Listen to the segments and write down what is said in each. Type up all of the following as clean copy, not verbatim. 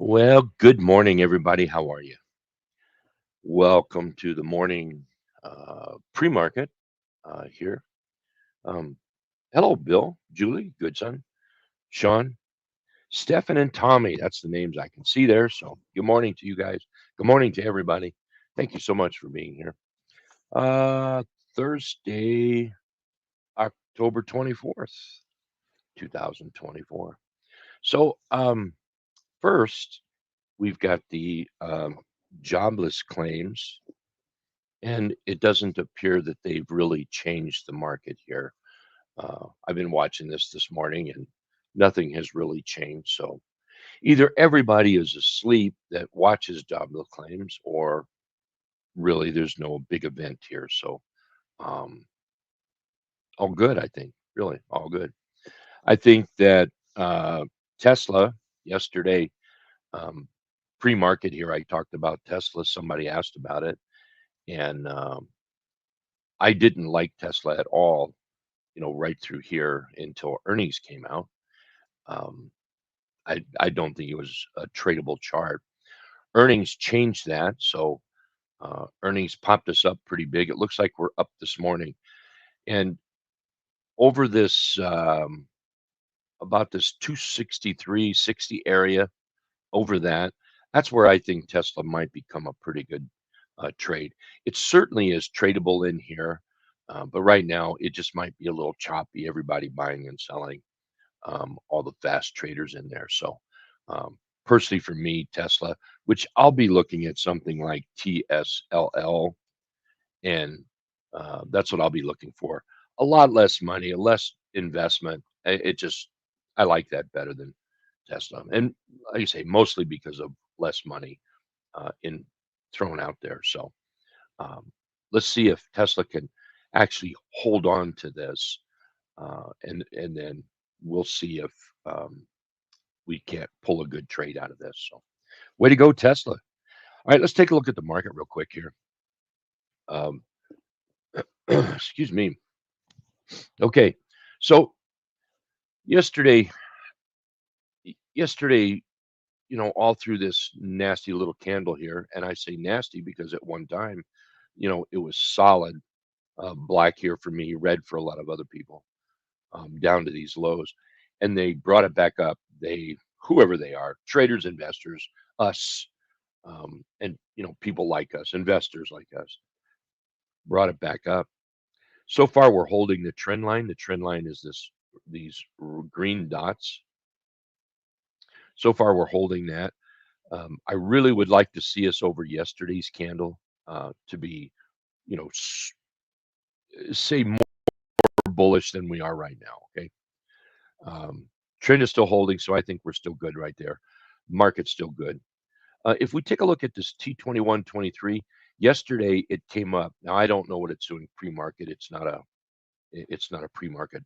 Well, good morning, everybody. How are you? Welcome to the morning pre-market here. Um, Hello, Bill, Julie, Goodson, Sean, Stefan, and Tommy. That's the names I can see there. So, good morning to you guys. Good morning to everybody. Thank you so much for being here. Uh, Thursday, October 24th, 2024. So, first, we've got the jobless claims. And it doesn't appear that they've really changed the market here. I've been watching this morning, and nothing has really changed. So either everybody is asleep that watches jobless claims, or really there's no big event here. So um, all good, I think. Really, all good. I think that Tesla yesterday, um, pre-market here, I talked about Tesla. Somebody asked about it, and I didn't like Tesla at all, right through here until earnings came out. Um, I don't think it was a tradable chart. Earnings changed that, so earnings popped us up pretty big. It looks like we're up this morning, and over this about this 263.60 area, over that, that's where I think Tesla might become a pretty good trade. It certainly is tradable in here, but right now it just might be a little choppy. Everybody buying and selling. All the fast traders in there. So, personally, for me, Tesla, which I'll be looking at something like TSLL, and that's what I'll be looking for. A lot less money, a less investment. I like that better than Tesla. And like I say, mostly because of less money in thrown out there. So, um, let's see if Tesla can actually hold on to this, and then we'll see if um, we can't pull a good trade out of this. So, way to go, Tesla. All right, let's take a look at the market real quick here. Um, excuse me. Okay, so yesterday, yesterday, all through this nasty little candle here, and I say nasty because at one time, it was solid black here for me, red for a lot of other people, down to these lows, and they brought it back up. Whoever they are, traders, investors, us, and people like us, investors like us, brought it back up. So far, we're holding the trend line. The trend line is these green dots. So far, we're holding that. I really would like to see us over yesterday's candle to be, you know, s- say more bullish than we are right now. Okay. Um, Trend is still holding, so I think we're still good right there. Market's still good. If we take a look at this T2123, yesterday it came up. Now I don't know what it's doing pre-market. It's not a pre-market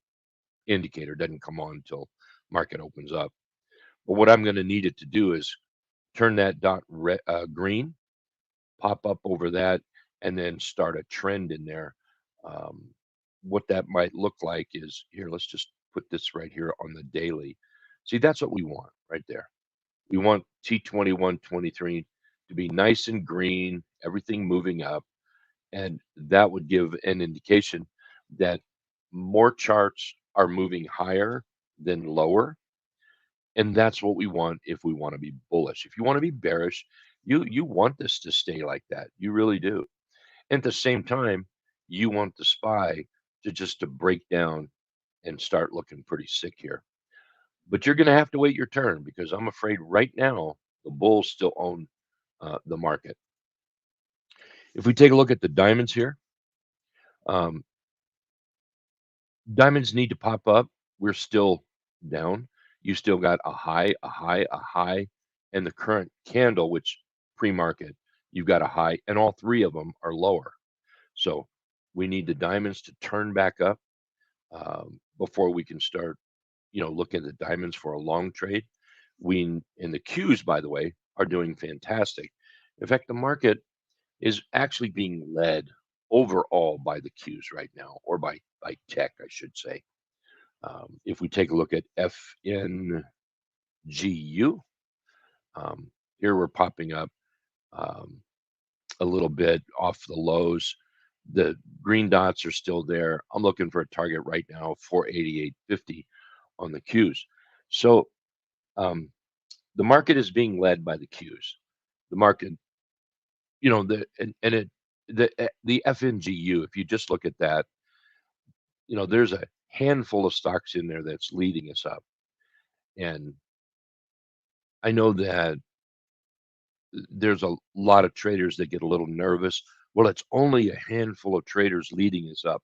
indicator. It doesn't come on until market opens up. But what I'm going to need it to do is turn that green, pop up over that, and then start a trend in there. Um, what that might look like is here. Let's just put this right here on the daily. See, that's what we want right there. We want T2123 to be nice and green, everything moving up, and that would give an indication that more charts are moving higher than lower, and that's what we want if we want to be bullish. If you want to be bearish, you want this to stay like that. You really do. At the same time, you want the SPY to break down and start looking pretty sick here. But you're going to have to wait your turn because I'm afraid right now the bulls still own the market. If we take a look at the diamonds here, um, diamonds need to pop up. We're still down. You still got a high, a high, a high, and the current candle, which pre-market, you've got a high, and all three of them are lower. So we need the diamonds to turn back up before we can start, looking at the diamonds for a long trade. We and the Qs, by the way, are doing fantastic. In fact, the market is actually being led overall by the Qs right now, or by tech, I should say. If we take a look at FNGU, Here we're popping up um, a little bit off the lows. The green dots are still there. I'm looking for a target right now, 488.50 on the Qs. So um, the market is being led by the Qs. The market, and it the FNGU. If you just look at that, there's a handful of stocks in there that's leading us up, and I know that there's a lot of traders that get a little nervous. Well, it's only a handful of traders leading us up.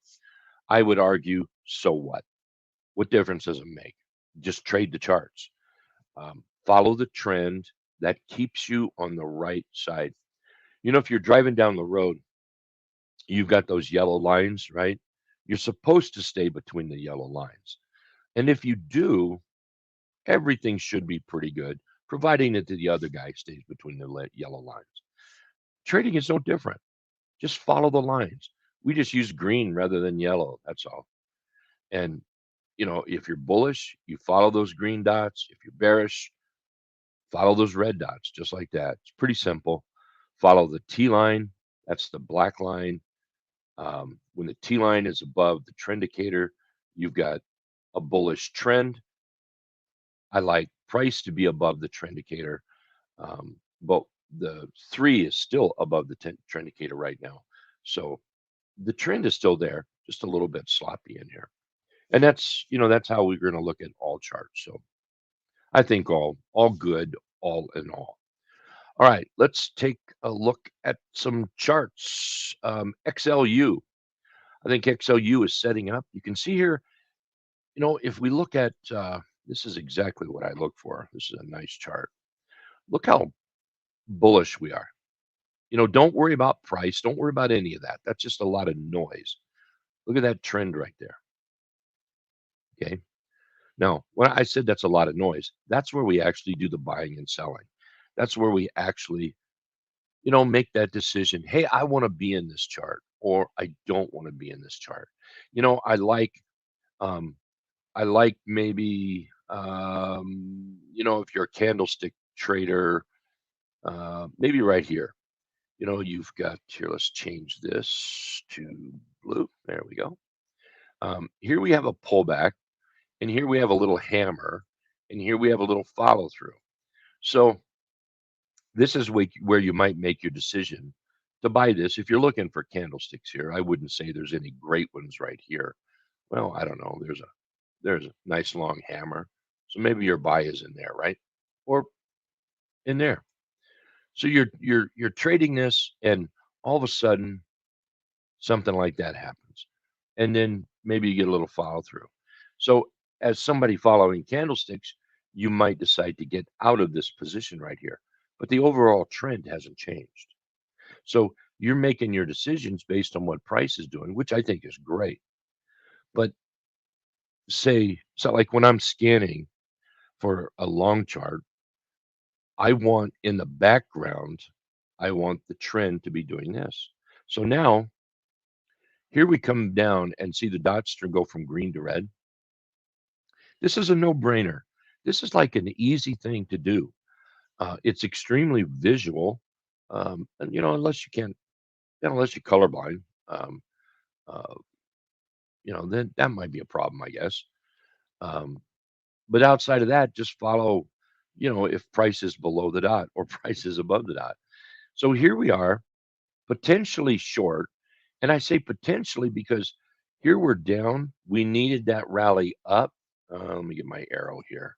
I would argue, so what? What difference does it make? Just trade the charts. Follow the trend that keeps you on the right side. If you're driving down the road, you've got those yellow lines, right? You're supposed to stay between the yellow lines. And if you do, everything should be pretty good, providing that the other guy stays between the yellow lines. Trading is no different. Just follow the lines. We just use green rather than yellow. That's all. And, if you're bullish, you follow those green dots. If you're bearish, follow those red dots, just like that. It's pretty simple. Follow the T line. That's the black line. When the T line is above the trend indicator, you've got a bullish trend. I like price to be above the trend indicator, but the 3 is still above the trend indicator right now. So the trend is still there, just a little bit sloppy in here. And that's how we're going to look at all charts. So I think all good, all in all. All right, let's take a look at some charts. XLU. I think XLU is setting up. You can see here, if we look at this is exactly what I look for. This is a nice chart. Look how bullish we are. Don't worry about price. Don't worry about any of that. That's just a lot of noise. Look at that trend right there. Okay. Now, when I said that's a lot of noise, that's where we actually do the buying and selling. That's where we actually, make that decision. Hey, I want to be in this chart, or I don't want to be in this chart. You know, I like, um, I like maybe, if you're a candlestick trader, maybe right here. You've got here. Let's change this to blue. There we go. Here we have a pullback, and here we have a little hammer, and here we have a little follow through. So this is where you might make your decision to buy this. If you're looking for candlesticks here, I wouldn't say there's any great ones right here. Well, I don't know. There's a nice long hammer. So maybe your buy is in there, right? Or in there. So you're trading this, and all of a sudden something like that happens. And then maybe you get a little follow through. So as somebody following candlesticks, you might decide to get out of this position right here. But the overall trend hasn't changed. So you're making your decisions based on what price is doing, which I think is great. But so like when I'm scanning for a long chart, I want in the background, I want the trend to be doing this. So now here we come down and see the dot string go from green to red. This is a no-brainer. This is like an easy thing to do. It's extremely visual, and unless you're colorblind, um, uh, then that might be a problem, I guess. Um, but outside of that, just follow, if price is below the dot or price is above the dot. So here we are, potentially short, and I say potentially because here we're down. We needed that rally up. Let me get my arrow here.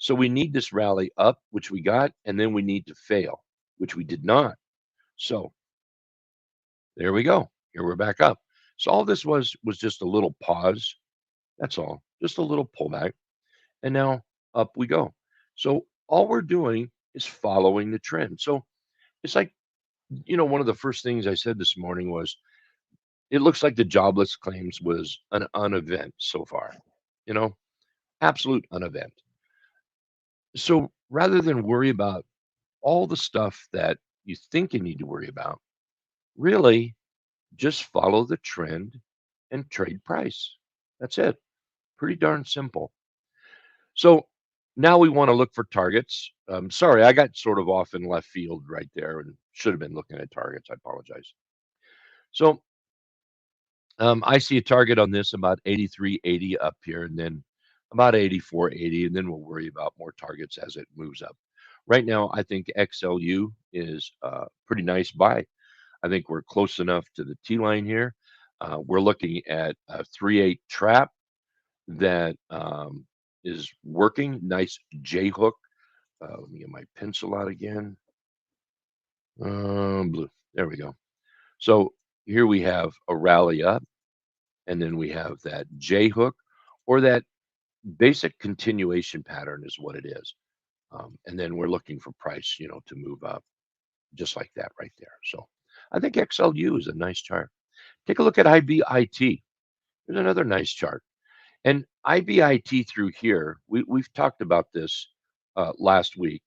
So we need this rally up, which we got, and then we need to fail, which we did not. So there we go. Here we're back up. So all this was just a little pause. That's all. Just a little pullback. And now up we go. So all we're doing is following the trend. So it's like, one of the first things I said this morning was it looks like the jobless claims was an unevent so far, you know, absolute unevent. So rather than worry about all the stuff that you think you need to worry about, really just follow the trend and trade price. That's it. Pretty darn simple. So Now we want to look for targets. Sorry, I got sort of off in left field right there and should have been looking at targets. I apologize. So I see a target on this about 83.80 up here, and then about 84.80, and then we'll worry about more targets as it moves up. Right now, I think XLU is a pretty nice buy. I think we're close enough to the T line here. We're looking at a 3/8 trap that is working. Nice J hook. Let me get my pencil out again. Blue. There we go. So here we have a rally up, and then we have that J hook, or that basic continuation pattern is what it is. And then we're looking for price, to move up just like that right there. So I think XLU is a nice chart. Take a look at IBIT. There's another nice chart. And IBIT through here, we've talked about this last week.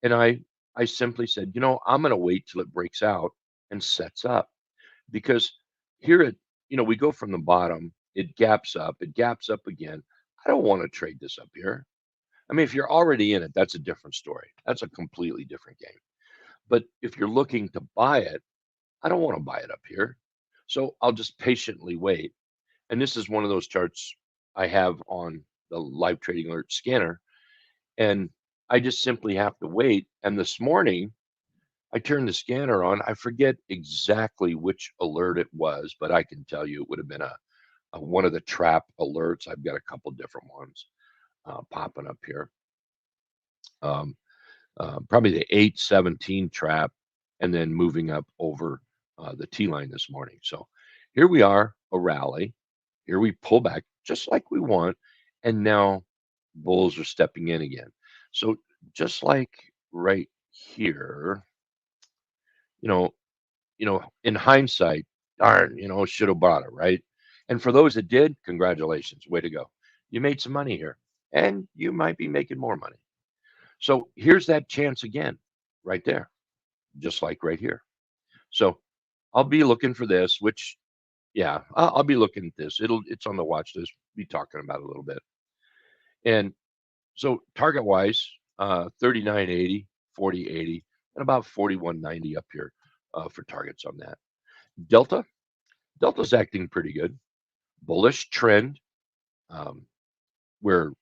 And I simply said, I'm going to wait till it breaks out and sets up, because here we go from the bottom, it gaps up again. I don't want to trade this up here. I mean, if you're already in it, that's a different story. That's a completely different game. But if you're looking to buy it, I don't want to buy it up here. So I'll just patiently wait. And this is one of those charts I have on the live trading alert scanner. And I just simply have to wait. And this morning, I turned the scanner on. I forget exactly which alert it was, but I can tell you it would have been a one of the trap alerts. I've got a couple different ones popping up here. Probably the 817 trap, and then moving up over the T line this morning. So here we are, a rally. Here we pull back just like we want, and now bulls are stepping in again. So just like right here, you know, in hindsight, darn, should have bought it, right? And for those that did, congratulations, way to go. You made some money here, and you might be making more money. So here's that chance again, right there, just like right here. So I'll be looking for this, which, yeah, I'll be looking at this. It's on the watch list. Be talking about it a little bit. And so target wise, 39.80, 40.80, and about 41.90 up here for targets on that. Delta, Delta's acting pretty good. Bullish trend. Um, we're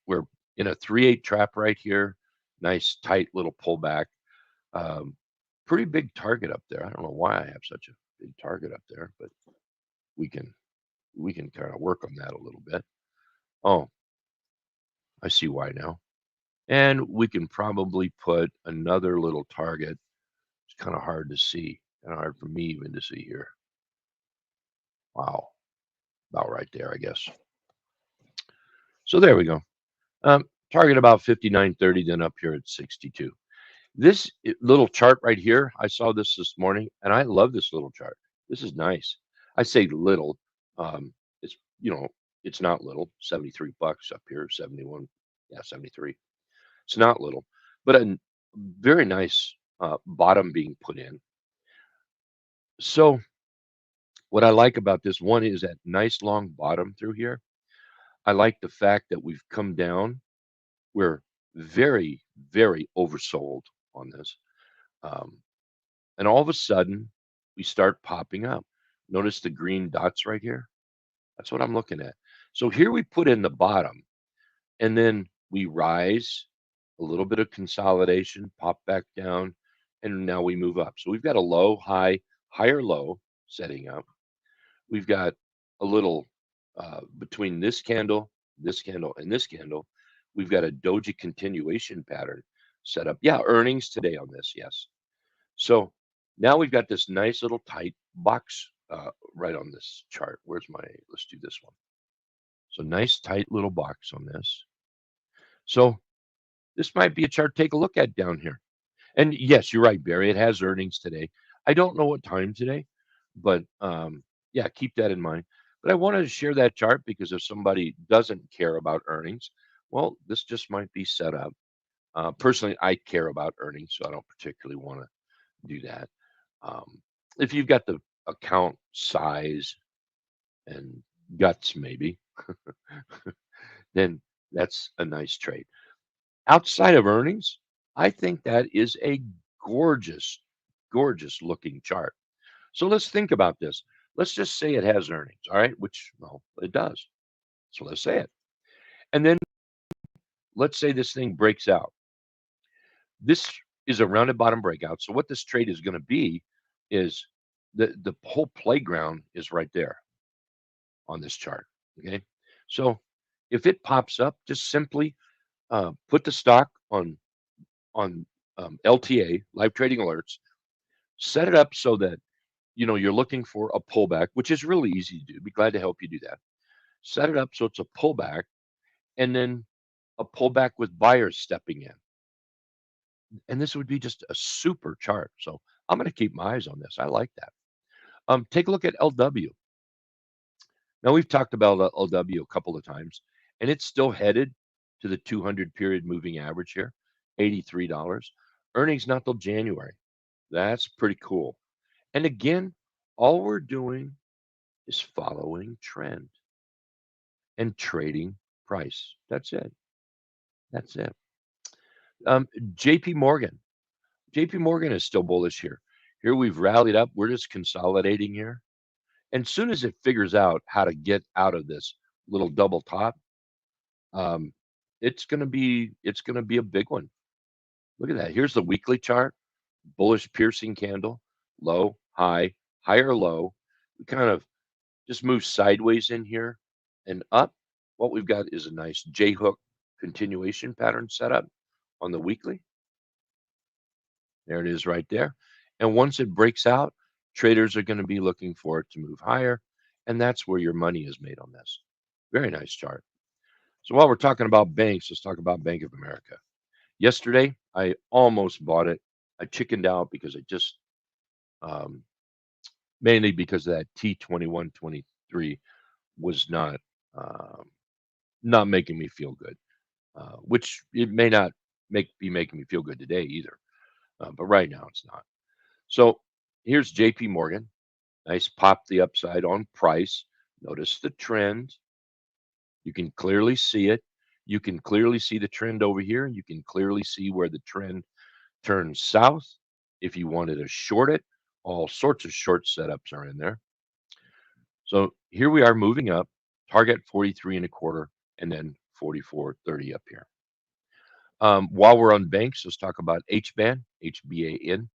in a 3/8 trap right here. Nice tight little pullback. Um, Pretty big target up there. I don't know why I have such a big target up there, but we can we can kind of work on that a little bit. Oh, I see why now. And we can probably put another little target. It's kind of hard to see, and hard for me even to see here. Wow, about right there, I guess. So there we go. Target about 59.30, then up here at 62. This little chart right here, I saw this morning, and I love this little chart. This is nice. I say little. It's it's not little. 73 bucks up here, 71. Yeah, 73. It's not little, but a very nice bottom being put in. So what I like about this one is that nice long bottom through here. I like the fact that we've come down. We're very, very oversold on this. Um, and all of a sudden, we start popping up. Notice the green dots right here? That's what I'm looking at. So here we put in the bottom, and then we rise, a little bit of consolidation, pop back down, and now we move up. So we've got a low, high, higher low setting up. We've got a little between this candle, and this candle. We've got a doji continuation pattern set up. Yeah, earnings today on this. Yes. So now we've got this nice little tight box right on this chart. Let's do this one. So nice tight little box on this. So this might be a chart to take a look at down here. And yes, you're right, Barry. It has earnings today. I don't know what time today, but yeah, keep that in mind. But I wanted to share that chart because if somebody doesn't care about earnings, well, this just might be set up. Personally, I care about earnings, so I don't particularly want to do that. If you've got the account size and guts, maybe, then that's a nice trade. outside of earnings, I think that is a gorgeous, gorgeous looking chart. So let's think about this. Let's just say it has earnings, all right? Which, well, it does. So let's say it. And then let's say this thing breaks out. This is a rounded bottom breakout. So what this trade is going to be is the whole playground is right there on this chart. Okay. So if it pops up, just simply put the stock on LTA, live trading alerts, set it up so that you're looking for a pullback, which is really easy to do. Be glad to help you do that. Set it up so it's a pullback, and then a pullback with buyers stepping in. And this would be just a super chart. So I'm going to keep my eyes on this. I like that. Take a look at LW. Now we've talked about LW a couple of times, and it's still headed to the 200 period moving average here, $83. Earnings not till January. That's pretty cool. And again, all we're doing is following trend and trading price. That's it. That's it. Um, JP Morgan. JP Morgan is still bullish here. Here we've rallied up. We're just consolidating here. And soon as it figures out how to get out of this little double top, um, it's gonna be a big one. Look at that. Here's the weekly chart, bullish piercing candle, low, high, higher low. We kind of just move sideways in here and up. What we've got is a nice J hook continuation pattern setup on the weekly. There it is right there. And once it breaks out, traders are going to be looking for it to move higher. And that's where your money is made on this. Very nice chart. So while we're talking about banks, let's talk about Bank of America. Yesterday, I almost bought it. I chickened out because I just, um, mainly because of that T2123 was um, not making me feel good, which it may not be making me feel good today either. But right now it's not. So here's JP Morgan. Nice pop the upside on price. Notice the trend. You can clearly see it. You can clearly see the trend over here. You can clearly see where the trend turns south. If you wanted to short it, all sorts of short setups are in there. So here we are moving up, target 43 and a quarter, and then 44.30 up here. While we're on banks, let's talk about HBAN, HBAN.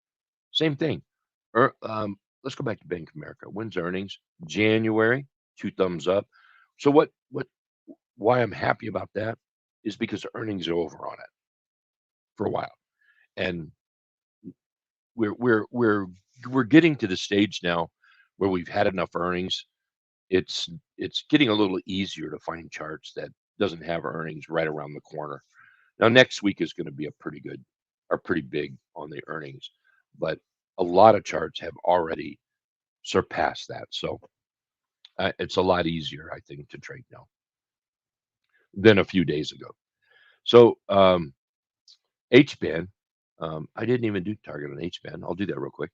Same thing. Let's go back to Bank of America. When's earnings? January, two thumbs up. So why I'm happy about that is because the earnings are over on it for a while, and we're we're we're we're getting to the stage now where we've had enough earnings. It's getting a little easier to find charts that doesn't have earnings right around the corner. Now next week is going to be a pretty good or pretty big on the earnings, but a lot of charts have already surpassed that. So it's a lot easier, I think, to trade now than a few days ago. So HBAN, I didn't even do target on HBAN. I'll do that real quick.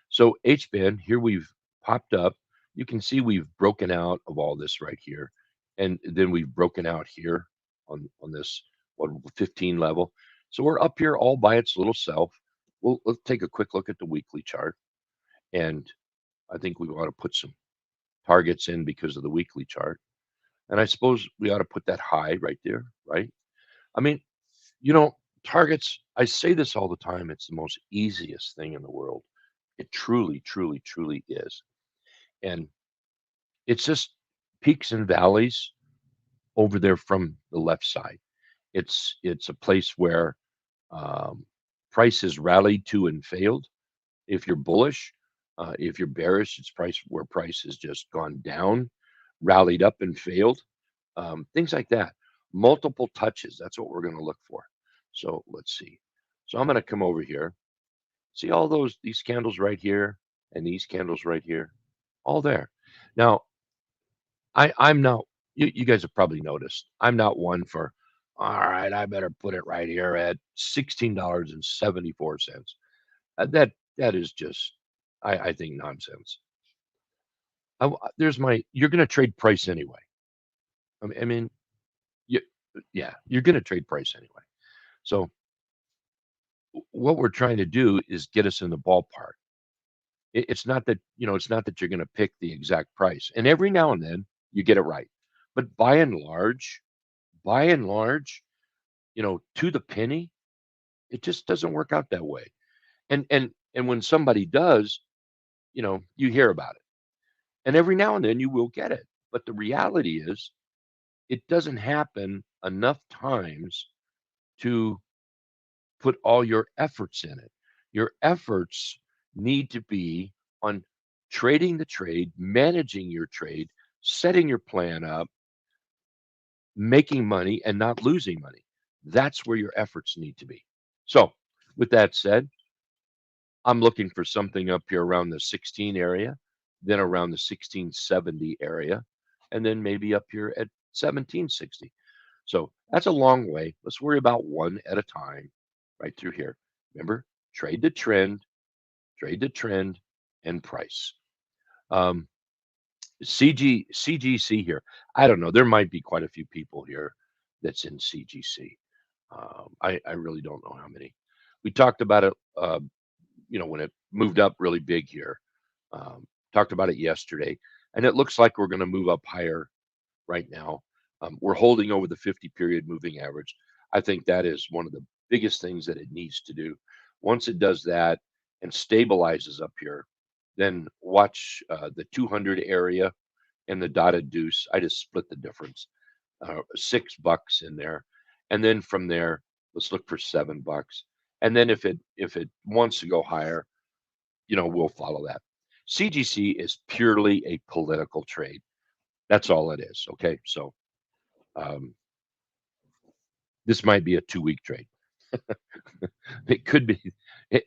So HBAN, here we've popped up. You can see we've broken out of all this right here. And then we've broken out here on this 15 level. So we're up here all by its little self. Let's take a quick look at the weekly chart. And I think we ought to put some targets in because of the weekly chart. And I suppose we ought to put that high right there, right? I mean, you know, targets, I say this all the time, it's the most easiest thing in the world. It truly, truly, truly is. And it's just peaks and valleys over there from the left side. It's a place where um, prices rallied to and failed. If you're bullish, if you're bearish, it's price where price has just gone down, rallied up and failed. Things like that. Multiple touches. That's what we're going to look for. So let's see. So I'm going to come over here. See all these candles right here and these candles right here, all there. Now I'm not. You guys have probably noticed. I'm not one for. All right, I better put it right here at $16.74. That is just, I think, nonsense. There's my. You're going to trade price anyway. I mean, you, yeah, you're going to trade price anyway. So what we're trying to do is get us in the ballpark. It's not that, it's not that you're going to pick the exact price. And every now and then you get it right. But by and large, to the penny, it just doesn't work out that way. And when somebody does, you hear about it. And every now and then you will get it. But the reality is it doesn't happen enough times to put all your efforts in it. Your efforts need to be on trading the trade, managing your trade, setting your plan up, making money and not losing money. That's where your efforts need to be. So, with that said, I'm looking for something up here around the 16 area, then around the 1670 area, and then maybe up here at 1760. So that's a long way. Let's worry about one at a time right through here. Remember, trade trade the trend, and price. Um, CGC here. I don't know. There might be quite a few people here that's in CGC. I really don't know how many. We talked about it, when it moved up really big here. Talked about it yesterday, and it looks like we're going to move up higher right now. We're holding over the 50 period moving average. I think that is one of the biggest things that it needs to do. Once it does that and stabilizes up here, then watch the 200 area and the dotted deuce. I just split the difference, $6 in there, and then from there, let's look for $7. And then if it wants to go higher, we'll follow that. CGC is purely a political trade. That's all it is. Okay, so um, this might be a 2 week trade. It could be.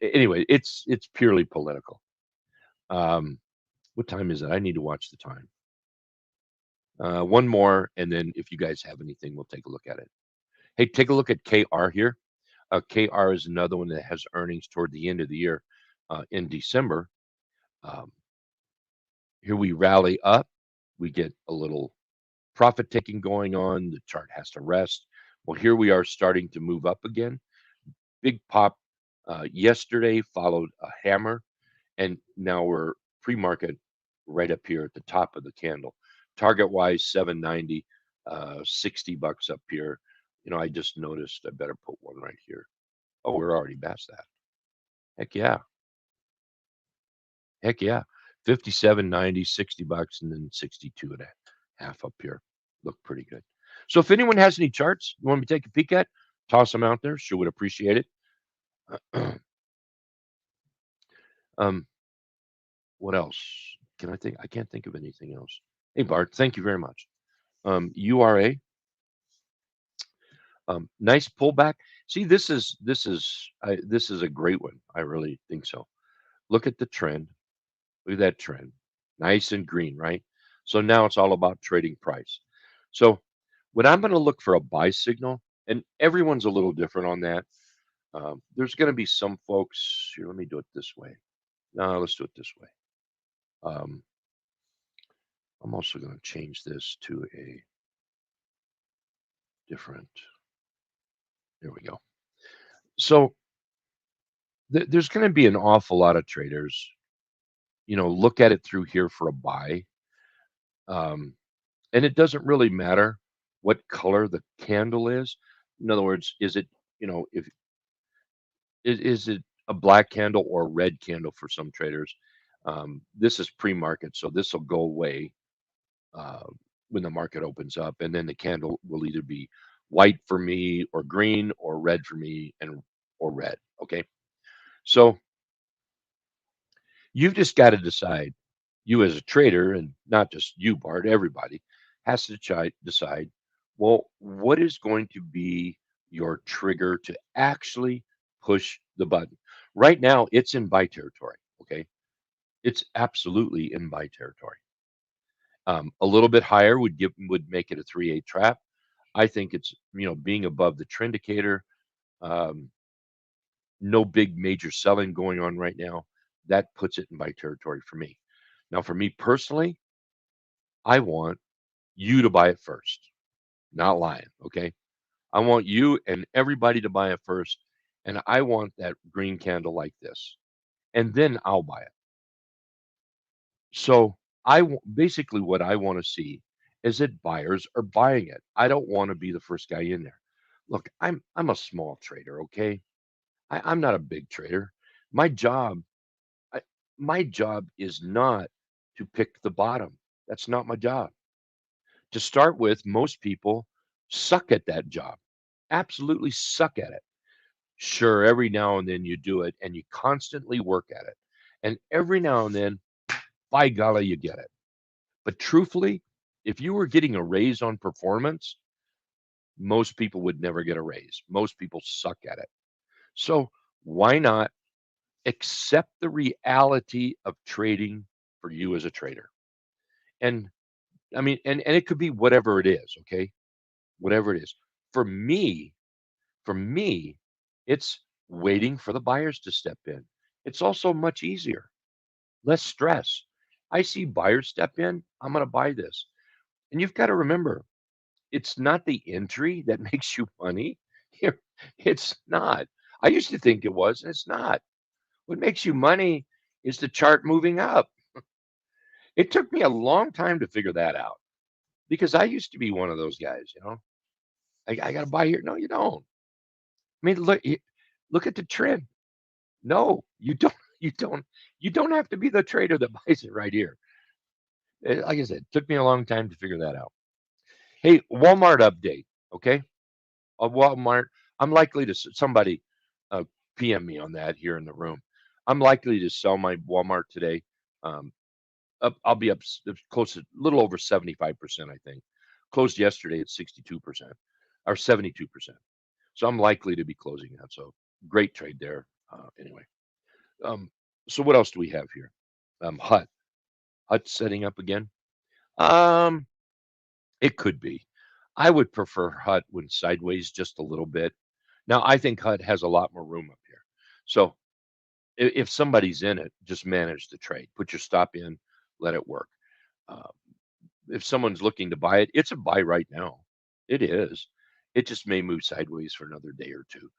Anyway, it's purely political. Um, what time is it? I need to watch the time. One more, and then if you guys have anything, we'll take a look at it. Hey, take a look at KR here. KR is another one that has earnings toward the end of the year in December. Um, Here we rally up. We get a little profit taking going on. The chart has to rest. Well, here we are starting to move up again. Big pop yesterday, followed a hammer, and now we're pre-market right up here at the top of the candle. Target wise, 790, $60 up here. I just noticed I better put one right here. Oh, we're already past that. Heck yeah. Heck yeah. 57.90, $60, and then 62 and a half up here. Look pretty good. So if anyone has any charts you want me to take a peek at, toss them out there. Sure would appreciate it. um, what else? Can I think? I can't think of anything else. Hey Bart, thank you very much. URA, nice pullback. See, this is a great one. I really think so. Look at the trend. Look at that trend. Nice and green, right? So now it's all about trading price. So when I'm going to look for a buy signal, and everyone's a little different on that. There's going to be some folks here. Let me do it this way. No, let's do it this way. Um, I'm also going to change this to a different. There we go. So there's going to be an awful lot of traders, look at it through here for a buy. Um, and it doesn't really matter what color the candle is. In other words, is it, if is it a black candle or a red candle for some traders? This is pre-market, so this will go away uh, when the market opens up, and then the candle will either be white for me, or green, or red for me, and or red. Okay, so you've just got to decide. You as a trader, and not just you, Bart, everybody has to decide. Well, what is going to be your trigger to actually push the button? Right now, it's in buy territory. Okay, it's absolutely in buy territory. A little bit higher would make it a 3/8 trap. I think it's being above the trend indicator. Um, no big major selling going on right now. That puts it in buy territory for me. Now, for me personally, I want you to buy it first. Not lying. Okay. I want you and everybody to buy it first, and I want that green candle like this, and then I'll buy it. So basically what I want to see is that buyers are buying it. I don't want to be the first guy in there. Look, I'm a small trader, okay? I'm not a big trader. My job, I, my job is not to pick the bottom. That's not my job. To start with, most people suck at that job. Absolutely suck at it. Sure, every now and then you do it and you constantly work at it. And every now and then, by golly, you get it. But truthfully, if you were getting a raise on performance, most people would never get a raise. Most people suck at it. So why not accept the reality of trading for you as a trader? And I mean, and it could be whatever it is, okay? Whatever it is. For me, for me, it's waiting for the buyers to step in. It's also much easier, less stress. I see buyers step in, I'm going to buy this. And you've got to remember, it's not the entry that makes you money. Here, it's not. I used to think it was, and it's not. What makes you money is the chart moving up. It took me a long time to figure that out because I used to be one of those guys, you know. I got to buy here. No, you don't. I mean, look at the trend. No, you don't. You don't. You don't have to be the trader that buys it right here. Like I said, it took me a long time to figure that out. Hey, Walmart update. Okay, Walmart. I'm likely to somebody uh, PM me on that here in the room. I'm likely to sell my Walmart today. Um, I'll be up close to a little over 75%, I think. Closed yesterday at 62% or 72%. So I'm likely to be closing that. So great trade there. Anyway, um, so what else do we have here? Hut. Hut setting up again. Um, it could be. I would prefer Hut when sideways just a little bit. Now I think Hut has a lot more room up here. So if somebody's in it, just manage the trade. Put your stop in, let it work. Uh, if someone's looking to buy it, it's a buy right now. It is. It just may move sideways for another day or two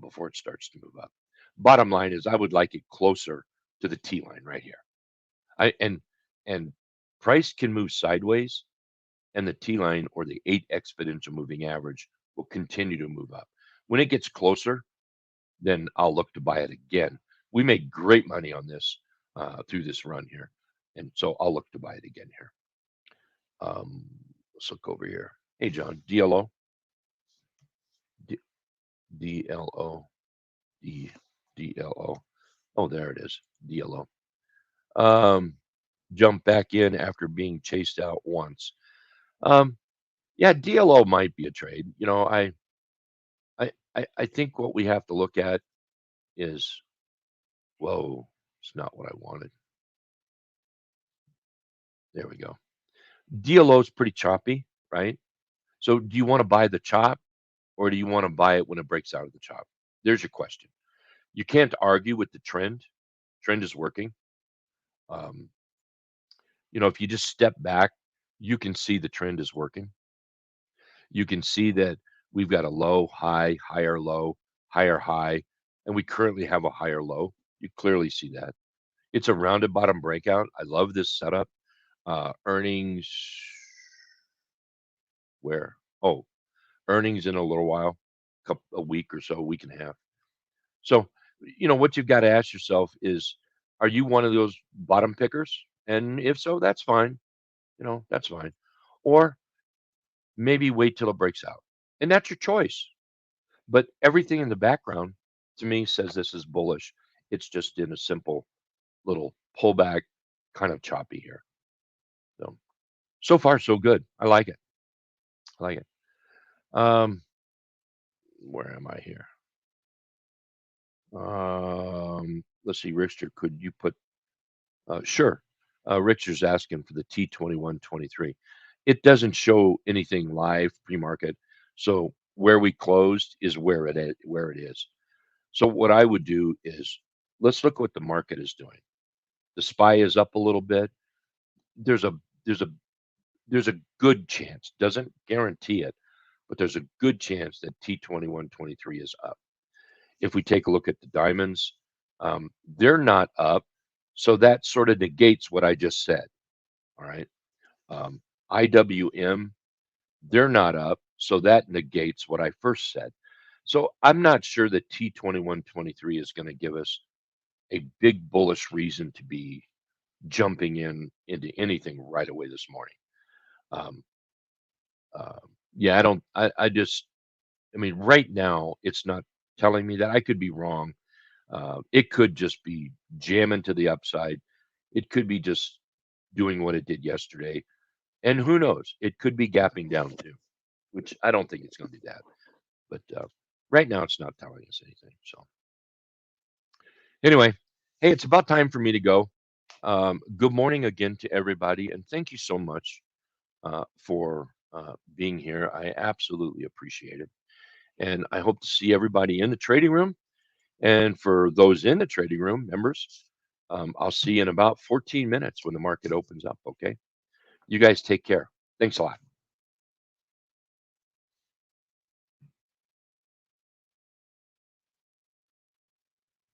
before it starts to move up. Bottom line is, I would like it closer to the T line right here. I and price can move sideways, and the T line or the 8 exponential moving average will continue to move up. When it gets closer, then I'll look to buy it again. We made great money on this through this run here, and so I'll look to buy it again here. Let's look over here. Hey, John, DLO, D- DLO, D, DLO. Oh, there it is, DLO. Um, jump back in after being chased out once. Um, yeah, DLO might be a trade. You know, I think what we have to look at is, whoa, it's not what I wanted. There we go. DLO is pretty choppy, right? So do you want to buy the chop or do you want to buy it when it breaks out of the chop? There's your question. You can't argue with the trend. Trend is working. Um, you know, if you just step back, you can see the trend is working. You can see that we've got a low, high, higher low, higher high, and we currently have a higher low. You clearly see that. It's a rounded bottom breakout. I love this setup. Earnings where? Oh, earnings in a little while, a week or so, a week and a half. So, you know, what you've got to ask yourself is, are you one of those bottom pickers? And if so, that's fine. You know, that's fine. Or maybe wait till it breaks out. And that's your choice. But everything in the background to me says this is bullish. It's just in a simple little pullback, kind of choppy here. So, so far so good. I like it. I like it. Um, where am I here? Let's see, Richard, could you put sure. Richard's asking for the T2123. It doesn't show anything live pre-market, so where we closed is where it is. So what I would do is let's look what the market is doing. The SPY is up a little bit. There's a there's a there's a good chance, doesn't guarantee it, but there's a good chance that T2123 is up. If we take a look at the diamonds, they're not up. So that sort of negates what I just said. All right. IWM, they're not up. So that negates what I first said. So I'm not sure that T2123 is going to give us a big bullish reason to be jumping into anything right away this morning. Um, yeah, I don't, I just, I mean, right now it's not telling me that. I could be wrong. It could just be jamming to the upside. It could be just doing what it did yesterday. And who knows? It could be gapping down too, which I don't think it's going to do that. But right now it's not telling us anything. So anyway, hey, it's about time for me to go. Good morning again to everybody. And thank you so much for being here. I absolutely appreciate it. And I hope to see everybody in the trading room. And for those in the trading room, members, I'll see you in about 14 minutes when the market opens up. Okay. You guys take care. Thanks a lot.